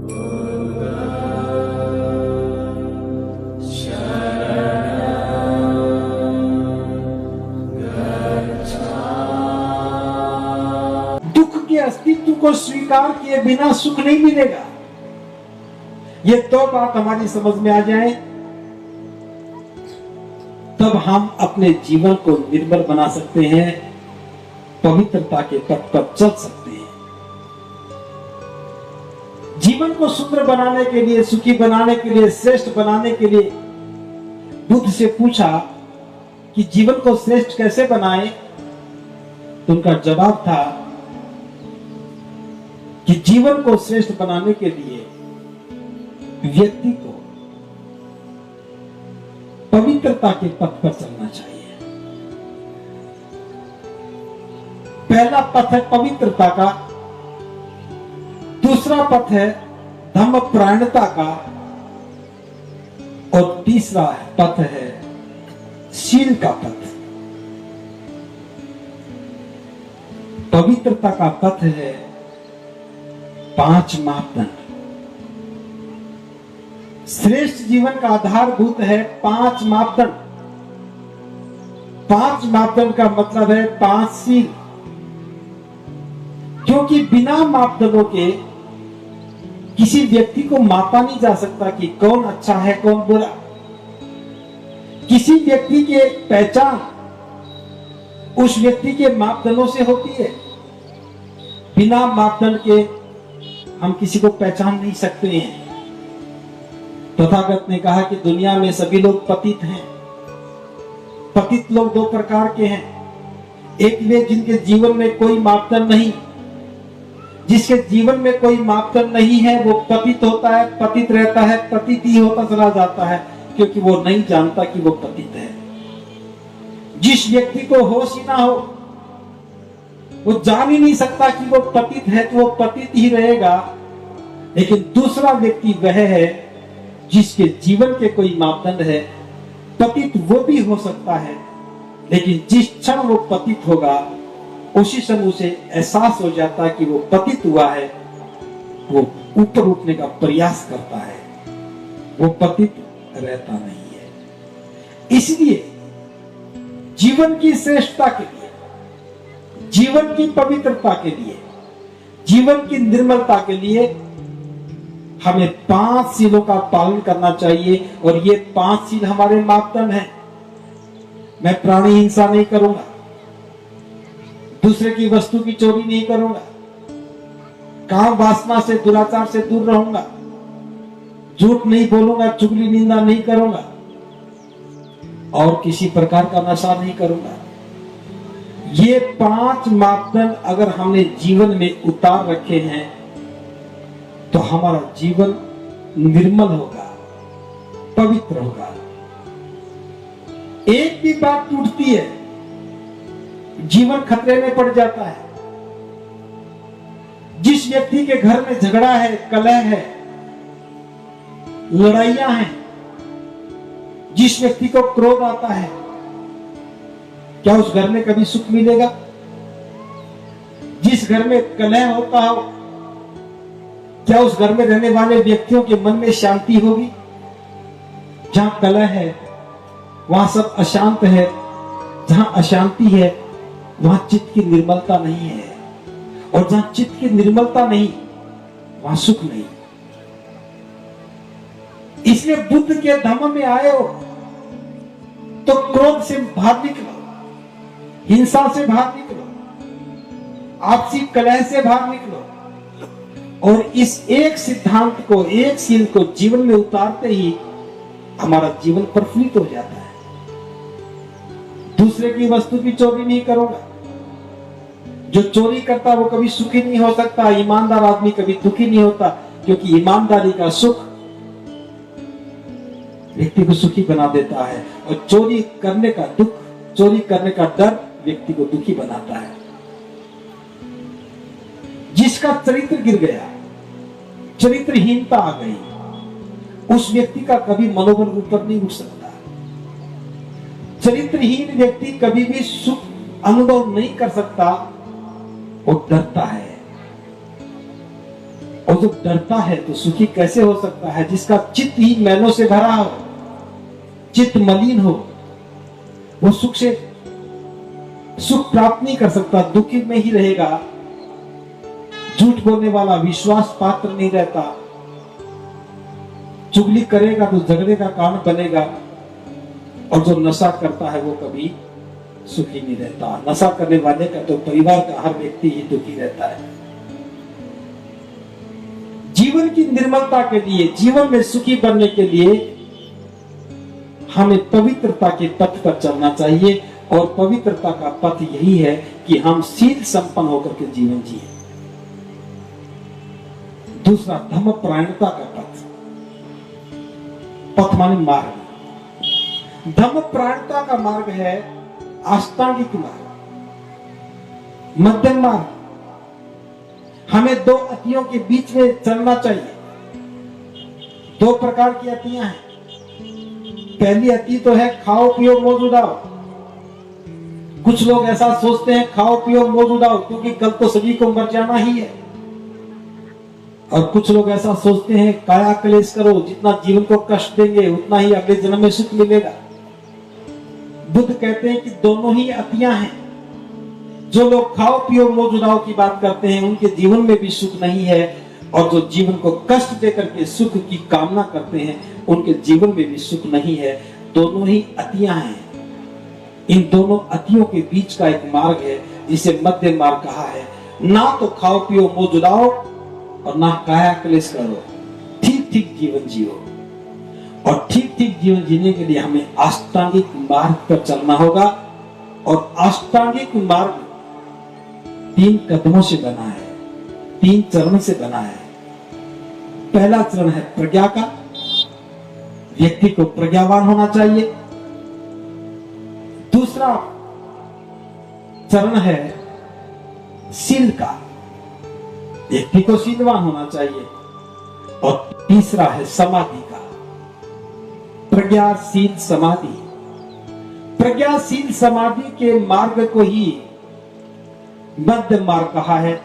दुख के अस्तित्व को स्वीकार किए बिना सुख नहीं मिलेगा। ये तो बात हमारी समझ में आ जाए, तब हम अपने जीवन को निर्मल बना सकते हैं, पवित्रता के पथ पर चल सकते हैं। जीवन को सुंदर बनाने के लिए, सुखी बनाने के लिए, श्रेष्ठ बनाने के लिए बुद्ध से पूछा कि जीवन को श्रेष्ठ कैसे बनाएं, तो उनका जवाब था कि जीवन को श्रेष्ठ बनाने के लिए व्यक्ति को पवित्रता के पथ पर चलना चाहिए। पहला पथ है पवित्रता का, दूसरा पथ है धर्मपरायणता का, और तीसरा पथ है शील का पथ। पवित्रता का पथ है 5 मापदंड। श्रेष्ठ जीवन का आधारभूत है 5 मापदंड। 5 मापदंड का मतलब है 5 सील, क्योंकि बिना मापदंडों के किसी व्यक्ति को मापा नहीं जा सकता कि कौन अच्छा है कौन बुरा। किसी व्यक्ति के पहचान उस व्यक्ति के मापदंडों से होती है। बिना मापदंड के हम किसी को पहचान नहीं सकते हैं। तथागत ने कहा कि दुनिया में सभी लोग पतित हैं। पतित लोग 2 प्रकार के हैं। एक वे जिनके जीवन में कोई मापदंड नहीं, जिसके जीवन में कोई मापदंड नहीं है, वो पतित होता है, पतित रहता है, पतित ही होता चला जाता है, क्योंकि वो नहीं जानता कि वो पतित है। जिस व्यक्ति को होश ही ना हो, वो जान ही नहीं सकता कि वो पतित है, तो वो पतित ही रहेगा। लेकिन दूसरा व्यक्ति वह है जिसके जीवन के कोई मापदंड है। पतित वो भी हो सकता है, लेकिन जिस क्षण वो पतित होगा उसी समय उसे एहसास हो जाता है कि वो पतित हुआ है, वो ऊपर उठने का प्रयास करता है, वो पतित रहता नहीं है। इसलिए जीवन की श्रेष्ठता के लिए, जीवन की पवित्रता के लिए, जीवन की निर्मलता के लिए हमें 5 सीलों का पालन करना चाहिए। और ये 5 सील हमारे मापदंड हैं। मैं प्राणी हिंसा नहीं करूंगा, दूसरे की वस्तु की चोरी नहीं करूंगा, काम वासना से, दुराचार से दूर रहूंगा, झूठ नहीं बोलूंगा, चुगली निंदा नहीं करूंगा, और किसी प्रकार का नशा नहीं करूंगा। ये 5 मापदंड अगर हमने जीवन में उतार रखे हैं तो हमारा जीवन निर्मल होगा, पवित्र होगा। एक भी बात टूटती है, जीवन खतरे में पड़ जाता है। जिस व्यक्ति के घर में झगड़ा है, कलह है, लड़ाइयां हैं, जिस व्यक्ति को क्रोध आता है, क्या उस घर में कभी सुख मिलेगा? जिस घर में कलह होता हो, क्या उस घर में रहने वाले व्यक्तियों के मन में शांति होगी? जहां कलह है वहां सब अशांत है। जहां अशांति है वहां चित्त की निर्मलता नहीं है, और जहां चित्त की निर्मलता नहीं वहां सुख नहीं। इसलिए बुद्ध के धम्म में आए हो तो क्रोध से बाहर निकलो, हिंसा से बाहर निकलो, आपसी कलह से बाहर निकलो, और इस एक सिद्धांत को, एक सील को जीवन में उतारते ही हमारा जीवन प्रफुल्लित हो जाता है। दूसरे की वस्तु की चोरी नहीं करूंगा। जो चोरी करता वो कभी सुखी नहीं हो सकता। ईमानदार आदमी कभी दुखी नहीं होता, क्योंकि ईमानदारी का सुख व्यक्ति को सुखी बना देता है, और चोरी करने का दुख, चोरी करने का डर व्यक्ति को दुखी बनाता है। जिसका चरित्र गिर गया, चरित्रहीनता आ गई, उस व्यक्ति का कभी मनोबल ऊपर नहीं उठ सकता। चरित्रहीन व्यक्ति कभी भी सुख अनुभव नहीं कर सकता, वो डरता है। और जो डरता है तो सुखी कैसे हो सकता है? जिसका चित्त ही मैलों से भरा हो, चित्त मलिन हो, वो सुख प्राप्त नहीं कर सकता, दुखी में ही रहेगा। झूठ बोलने वाला विश्वास पात्र नहीं रहता, चुगली करेगा तो झगड़े का कारण बनेगा, और जो नशा करता है वो कभी सुखी नहीं रहता। नशा करने वाले का तो परिवार का हर व्यक्ति ही दुखी रहता है। जीवन की निर्मलता के लिए, जीवन में सुखी बनने के लिए हमें पवित्रता के पथ पर चलना चाहिए, और पवित्रता का पथ यही है कि हम शील संपन्न होकर के जीवन जिए। दूसरा, धर्म परायणता का पथ। पथ माने मार्ग। धर्म परायणता का मार्ग है अष्टांगिक मार्ग, मध्यम मार्ग। हमें दो अतियों के बीच में चलना चाहिए। दो प्रकार की अतियां हैं। पहली अति तो है खाओ पियो मौज उड़ाओ। कुछ लोग ऐसा सोचते हैं खाओ पियो मौज उड़ाओ क्योंकि कल तो सभी को मर जाना ही है। और कुछ लोग ऐसा सोचते हैं काया क्लेश करो, जितना जीवन को कष्ट देंगे उतना ही अगले जन्म में सुख मिलेगा। बुद्ध कहते हैं कि दोनों ही अतियां हैं। जो लोग खाओ पियो मौज उड़ाओ की बात करते हैं उनके जीवन में भी सुख नहीं है, और जो जीवन को कष्ट देकर के सुख की कामना करते हैं उनके जीवन में भी सुख नहीं है। दोनों ही अतियां हैं। इन दोनों अतियों के बीच का एक मार्ग है जिसे मध्य मार्ग कहा है। ना तो खाओ पियो मौज उड़ाओ और ना काया क्लेश करो, ठीक ठीक जीवन जियो। और ठीक ठीक जीवन जीने के लिए हमें अष्टांगिक मार्ग पर चलना होगा। और अष्टांगिक मार्ग 3 कदमों से बना है, 3 चरण से बना है। पहला चरण है प्रज्ञा का, व्यक्ति को प्रज्ञावान होना चाहिए। दूसरा चरण है शील का, व्यक्ति को शीलवान होना चाहिए। और तीसरा है समाधि का, प्रज्ञाशील समाधि। प्रज्ञाशील समाधि के मार्ग को ही मध्य मार्ग कहा है।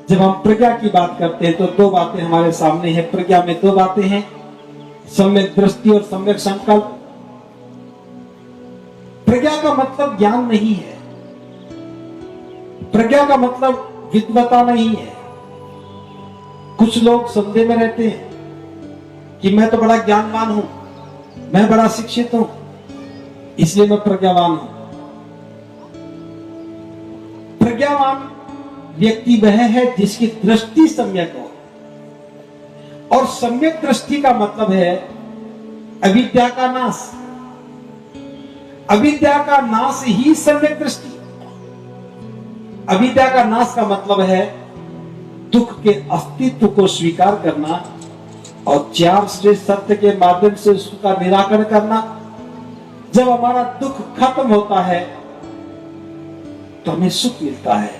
जब हम प्रज्ञा की बात करते हैं तो 2 बातें हमारे सामने हैं। प्रज्ञा में 2 बातें हैं, सम्यक दृष्टि और सम्यक संकल्प। प्रज्ञा का मतलब ज्ञान नहीं है, प्रज्ञा का मतलब विद्वता नहीं है। कुछ लोग संदेह में रहते हैं कि मैं तो बड़ा ज्ञानवान हूं, मैं बड़ा शिक्षित हूं, इसलिए मैं प्रज्ञावान हूं। प्रज्ञावान व्यक्ति वह है जिसकी दृष्टि सम्यक हो। और सम्यक दृष्टि का मतलब है अविद्या का नाश। अविद्या का नाश ही सम्यक दृष्टि। अविद्या का नाश का मतलब है दुख के अस्तित्व को स्वीकार करना और 4 श्रेष्ठ सत्य के माध्यम से उसका निराकरण करना। जब हमारा दुख खत्म होता है तो हमें सुख मिलता है।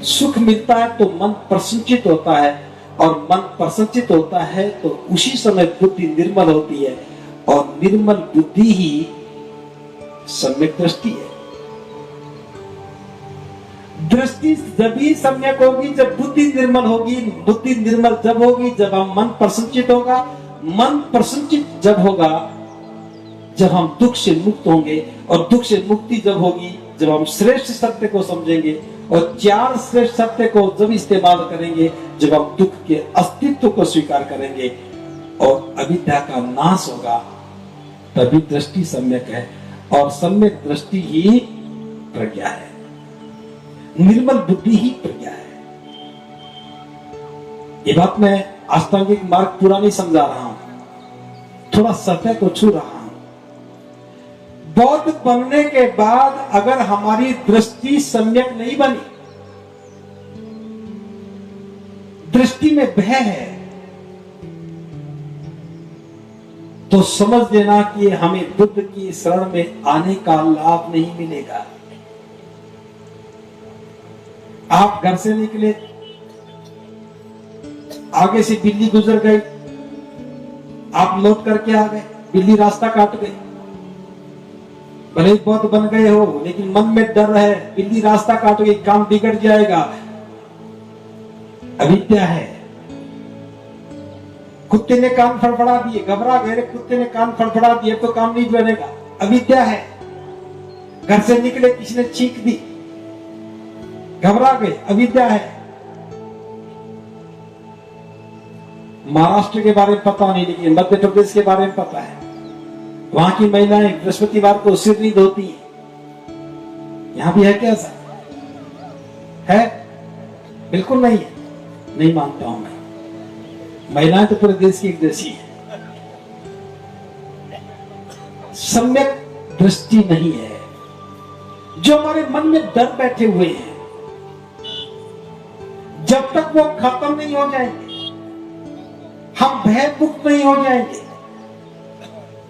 सुख मिलता है तो मन प्रसन्नचित होता है, और मन प्रसन्नचित होता है तो उसी समय बुद्धि निर्मल होती है, और निर्मल बुद्धि ही सम्यक दृष्टि है। दृष्टि जभी सम्यक होगी जब बुद्धि निर्मल होगी। बुद्धि निर्मल जब होगी जब हम मन प्रसन्नचित होगा। मन प्रसन्नचित जब होगा जब हम दुख से मुक्त होंगे, और दुख से मुक्ति जब होगी जब हम श्रेष्ठ सत्य को समझेंगे, और 4 श्रेष्ठ सत्य को जब इस्तेमाल करेंगे जब हम दुख के अस्तित्व को स्वीकार करेंगे और अविद्या का नाश होगा, तभी दृष्टि सम्यक है। और सम्यक दृष्टि ही प्रज्ञा है, निर्मल बुद्धि ही प्रज्ञा है। ये बात मैं अष्टांगिक मार्ग पूरा नहीं समझा रहा हूं, थोड़ा सतह को छू रहा हूं। बौद्ध बनने के बाद अगर हमारी दृष्टि सम्यक नहीं बनी, दृष्टि में भय है, तो समझ लेना कि हमें बुद्ध की शरण में आने का लाभ नहीं मिलेगा। आप घर से निकले, आगे से बिल्ली गुजर गई, आप लौट करके आ गए, बिल्ली रास्ता काट गई। भले ही बहुत बन गए हो लेकिन मन में डर है, बिल्ली रास्ता काट गई, काम बिगड़ जाएगा। अविद्या है, कुत्ते ने कान फड़फड़ा दिए, घबरा गए, कुत्ते ने कान फड़फड़ा दिए तो काम नहीं बनेगा, अविद्या है। घर से निकले, किसी ने चीख दी, घबरा गए, अविद्या है। महाराष्ट्र के बारे में पता नहीं, लेकिन मध्य प्रदेश के बारे में पता है। वहां की महिलाएं बृहस्पतिवार को सिर नहीं धोती है। यहां भी है क्या ऐसा? है? बिल्कुल नहीं है, नहीं मानता हूं मैं। महिलाएं तो पूरे देश की एक जैसी है। सम्यक दृष्टि नहीं है। जो हमारे मन में डर बैठे हुए हैं, जब तक वो खत्म नहीं हो जाएंगे, हम भय मुक्त नहीं हो जाएंगे,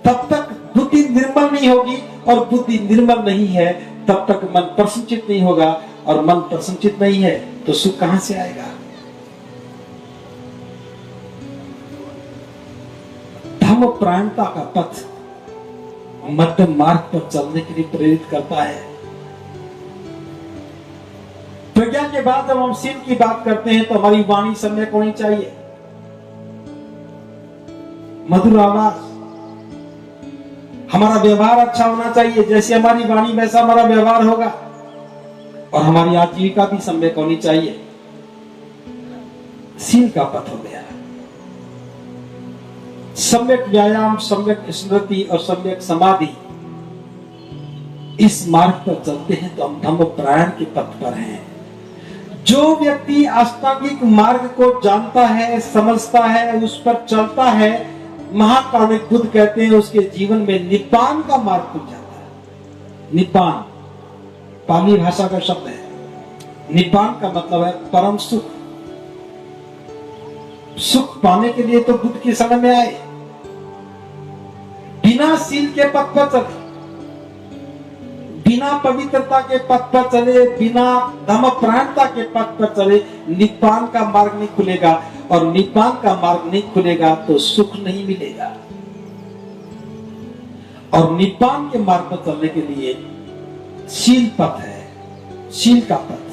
तब तक बुद्धि निर्मल नहीं होगी। और बुद्धि निर्मल नहीं है तब तक मन प्रसन्नचित नहीं होगा, और मन प्रसन्नचित नहीं है तो सुख कहां से आएगा? धर्म प्राणता का पथ मध्यम मार्ग पर चलने के लिए प्रेरित करता है। प्रज्ञा के बाद जब हम शील की बात करते हैं तो हमारी वाणी सम्यक होनी चाहिए, मधुर आवाज, हमारा व्यवहार अच्छा होना चाहिए। जैसे हमारी वाणी वैसा हमारा व्यवहार होगा। और हमारी आजीविका भी सम्यक होनी चाहिए। शील का पथ हो गया। सम्यक व्यायाम, सम्यक स्मृति और सम्यक समाधि, इस मार्ग पर चलते हैं तो हम धम्म प्राण के पथ पर हैं। जो व्यक्ति अष्टांगिक मार्ग को जानता है, समझता है, उस पर चलता है, महाकारुणिक बुद्ध कहते हैं उसके जीवन में निब्बान का मार्ग खुल जाता है। निब्बान पाली भाषा का शब्द है। निब्बान का मतलब है परम सुख। सुख पाने के लिए तो बुद्ध के शरण में आए। बिना शील के पथ पर चले, बिना पवित्रता के पथ पर चले, बिना धम्म प्राणता के पथ पर चले, निब्बान का मार्ग नहीं खुलेगा। और निब्बान का मार्ग नहीं खुलेगा तो सुख नहीं मिलेगा। और निब्बान के मार्ग पर चलने के लिए शील पथ है, शील का पथ।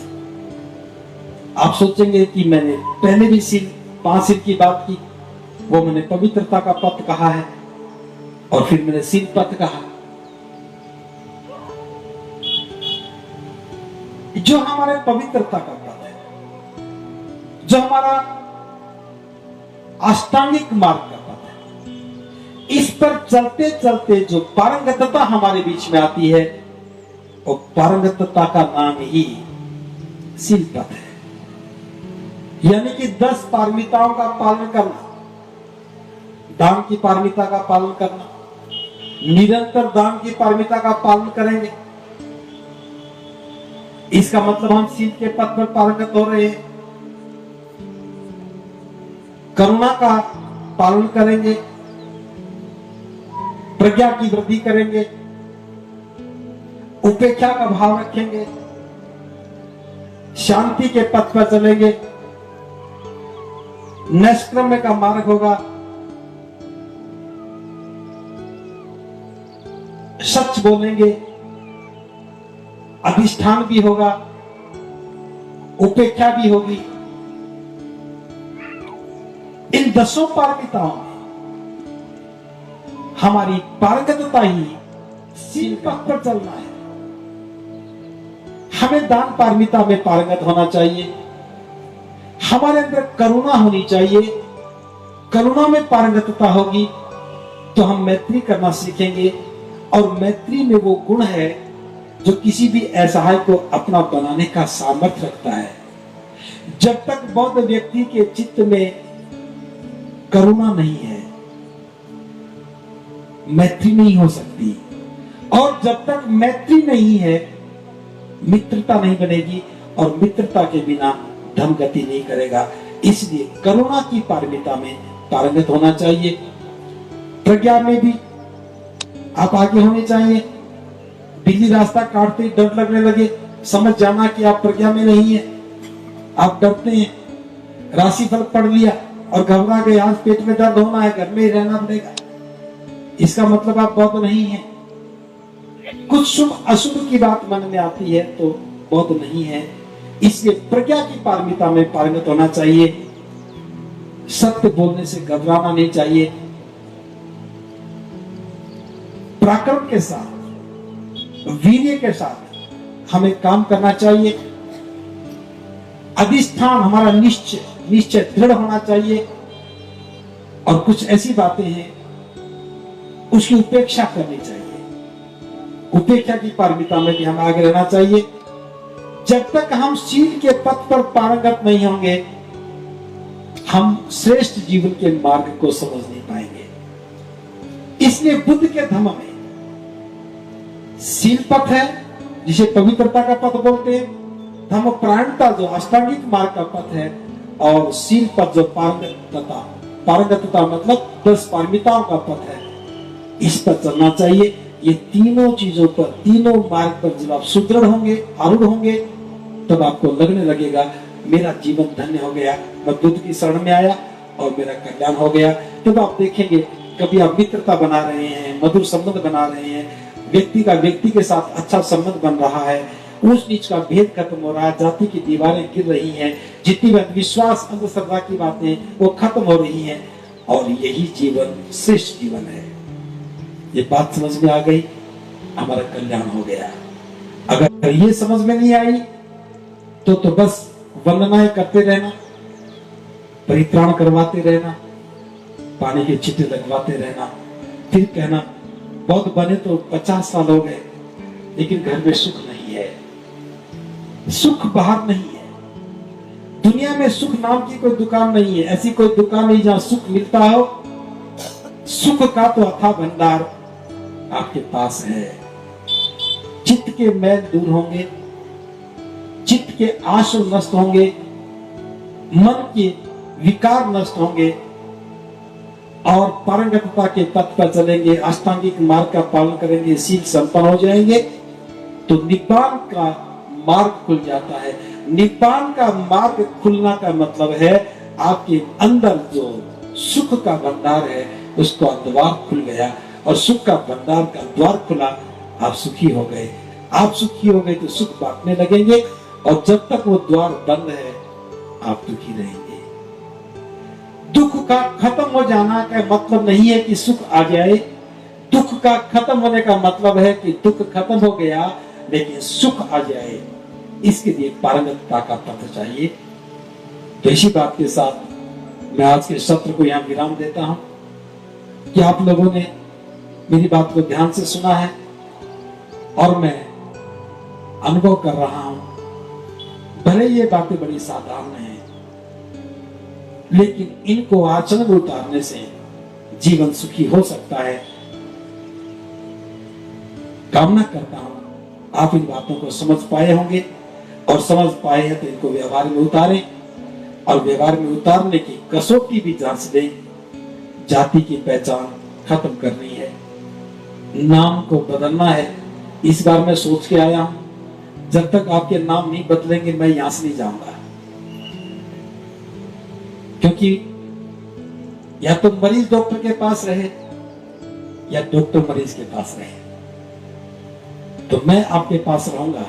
आप सोचेंगे कि मैंने पहले भी शील, 5 शील की बात की, वो मैंने पवित्रता का पथ कहा है और फिर मैंने शील पथ कहा। जो हमारे पवित्रता का पथ है, जो हमारा अष्टांगिक मार्ग का पथ है, इस पर चलते चलते जो पारंगतता हमारे बीच में आती है, वो पारंगतता का नाम ही शील पथ है। यानी कि 10 पारमिताओं का पालन करना, दान की पारमिता का पालन करना, निरंतर दान की पारमिता का पालन करेंगे, इसका मतलब हम शील के पथ पर पारंगत हो रहे हैं। करुणा का पालन करेंगे, प्रज्ञा की वृद्धि करेंगे, उपेक्षा का भाव रखेंगे, शांति के पथ पर चलेंगे, नैष्क्रम्य का मार्ग होगा, सच बोलेंगे, अधिष्ठान भी होगा, उपेक्षा भी होगी। इन 10 पारमिताओं में हमारी पारंगतता ही शील पथ पर चलना है। हमें दान पारमिता में पारंगत होना चाहिए, हमारे अंदर करुणा होनी चाहिए। करुणा में पारंगतता होगी तो हम मैत्री करना सीखेंगे, और मैत्री में वो गुण है जो किसी भी असहाय को अपना बनाने का सामर्थ्य रखता है। जब तक बौद्ध व्यक्ति के चित्त में करुणा नहीं है, मैत्री नहीं हो सकती। और जब तक मैत्री नहीं है, मित्रता नहीं बनेगी, और मित्रता के बिना धर्म गति नहीं करेगा। इसलिए करुणा की पारमिता में पारंगत होना चाहिए। प्रज्ञा में भी आप आगे होने चाहिए। बिल्ली रास्ता काटते ही डर लगने लगे, समझ जाना कि आप प्रज्ञा में नहीं है, आप डरते हैं। राशिफल पढ़ लिया और घबरा गए, आज पेट में दर्द होना है, घर में ही रहना पड़ेगा, इसका मतलब आप बौद्ध नहीं है। कुछ शुभ अशुभ की बात मन में आती है तो बौद्ध नहीं है। इसलिए प्रज्ञा की पारमिता में पारंगत होना चाहिए। सत्य बोलने से घबराना नहीं चाहिए। पराक्रम के साथ, वीर्य के साथ हमें काम करना चाहिए। अधिष्ठान हमारा निश्चय दृढ़ होना चाहिए। और कुछ ऐसी बातें हैं उसकी उपेक्षा करनी चाहिए। उपेक्षा की पारमिता में भी हमें आगे रहना चाहिए। जब तक हम शील के पथ पर पारंगत नहीं होंगे, हम श्रेष्ठ जीवन के मार्ग को समझ नहीं पाएंगे। इसलिए बुद्ध के धम्म में शील पथ है जिसे पवित्रता का पथ बोलते हैं, धम्म प्राणता जो अष्टांगिक मार्ग का पथ है, और शील पथ जो पारंगतता मतलब 10 पारमिताओं का पथ है, इस पर चलना चाहिए। ये तीनों चीजों पर, तीनों मार्ग पर जब आप सुदृढ़ होंगे, आरूढ़ होंगे, तब आपको लगने लगेगा मेरा जीवन धन्य हो गया, मैं बुद्ध की शरण में आया और मेरा कल्याण हो गया। तब आप देखेंगे कभी आप मित्रता बना रहे हैं, मधुर संबंध बना रहे हैं, व्यक्ति का व्यक्ति के साथ अच्छा संबंध बन रहा है, ऊंच नीच का भेद खत्म हो रहा है, जाति की दीवारें गिर रही हैं, जितनी भी अंधविश्वास अंधश्रद्धा की बातें वो खत्म हो रही हैं, और यही जीवन श्रेष्ठ जीवन है। ये बात समझ में आ गई, हमारा कल्याण हो गया। अगर ये समझ में नहीं आई तो बस वंदनाएं करते रहना, परित्राण करवाते रहना, पानी के छिट्टे लगवाते रहना, फिर कहना बहुत बने तो 50 साल हो गए लेकिन घर में सुख नहीं है। सुख बाहर नहीं है। दुनिया में सुख नाम की कोई दुकान नहीं है। ऐसी कोई दुकान नहीं जहां सुख मिलता हो। सुख का तो अथाह भंडार आपके पास है। चित्त के मैल दूर होंगे, चित्त के आशु नष्ट होंगे, मन के विकार नष्ट होंगे, और पारंगतता के पथ पर चलेंगे, अष्टांगिक मार्ग का पालन करेंगे, शील संपन्न हो जाएंगे, तो निब्बान का मार्ग खुल जाता है। निब्बान का मार्ग खुलना का मतलब है आपके अंदर जो सुख का भंडार है उसका द्वार खुल गया, और सुख का भंडार का द्वार खुला, आप सुखी हो गए। आप सुखी हो गए तो सुख बांटने लगेंगे, और जब तक वो द्वार बंद है आप दुखी रहेंगे। दुख का खत्म हो जाना का मतलब नहीं है कि सुख आ जाए। दुख का खत्म होने का मतलब है कि दुख खत्म हो गया लेकिन सुख आ जाए। इसके लिए पारंगतता का पथ चाहिए। तो इसी बात के साथ मैं आज के सत्र को यहां विराम देता हूं कि आप लोगों ने मेरी बात को ध्यान से सुना है, और मैं अनुभव कर रहा हूं, भले ये बातें बड़ी साधारण हैं, लेकिन इनको आचरण में उतारने से जीवन सुखी हो सकता है। कामना करता हूं आप इन बातों को समझ पाए होंगे, और समझ पाए हैं तो इनको व्यवहार में उतारें, और व्यवहार में उतारने की कसौटी भी जांच दें। जाति की पहचान खत्म करनी है, नाम को बदलना है। इस बार मैं सोच के आया हूं, जब तक आपके नाम नहीं बदलेंगे मैं यहां से नहीं जाऊंगा, क्योंकि या तो मरीज डॉक्टर के पास रहे या डॉक्टर मरीज के पास रहे। तो मैं आपके पास रहूंगा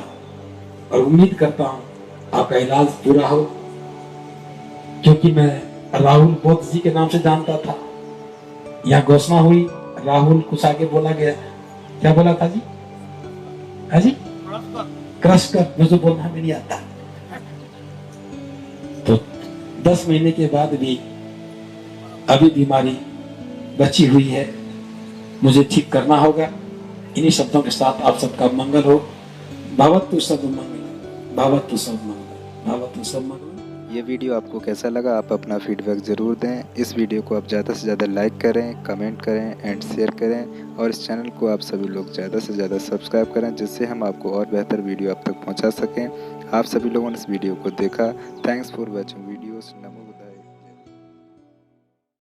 और उम्मीद करता हूं आपका इलाज पूरा हो, क्योंकि मैं राहुल बौद्ध जी के नाम से जानता था। यहां घोषणा हुई, राहुल कुछ आगे बोला गया, क्या बोला था जी? हाँ जी, क्रश कर, मुझे बोलना हमें नहीं आता। तो 10 महीने के बाद भी अभी बीमारी बची हुई है, मुझे ठीक करना होगा। इन्हीं शब्दों के साथ आप सबका मंगल हो। भवतु सब मंगल, भवतु सब मंगल, भवतु सब मंगल। ये वीडियो आपको कैसा लगा, आप अपना फीडबैक ज़रूर दें। इस वीडियो को आप ज़्यादा से ज़्यादा लाइक करें, कमेंट करें एंड शेयर करें, और इस चैनल को आप सभी लोग ज़्यादा से ज़्यादा सब्सक्राइब करें, जिससे हम आपको और बेहतर वीडियो आप तक पहुंचा सकें। आप सभी लोगों ने इस वीडियो को देखा। Thanks for watching videos.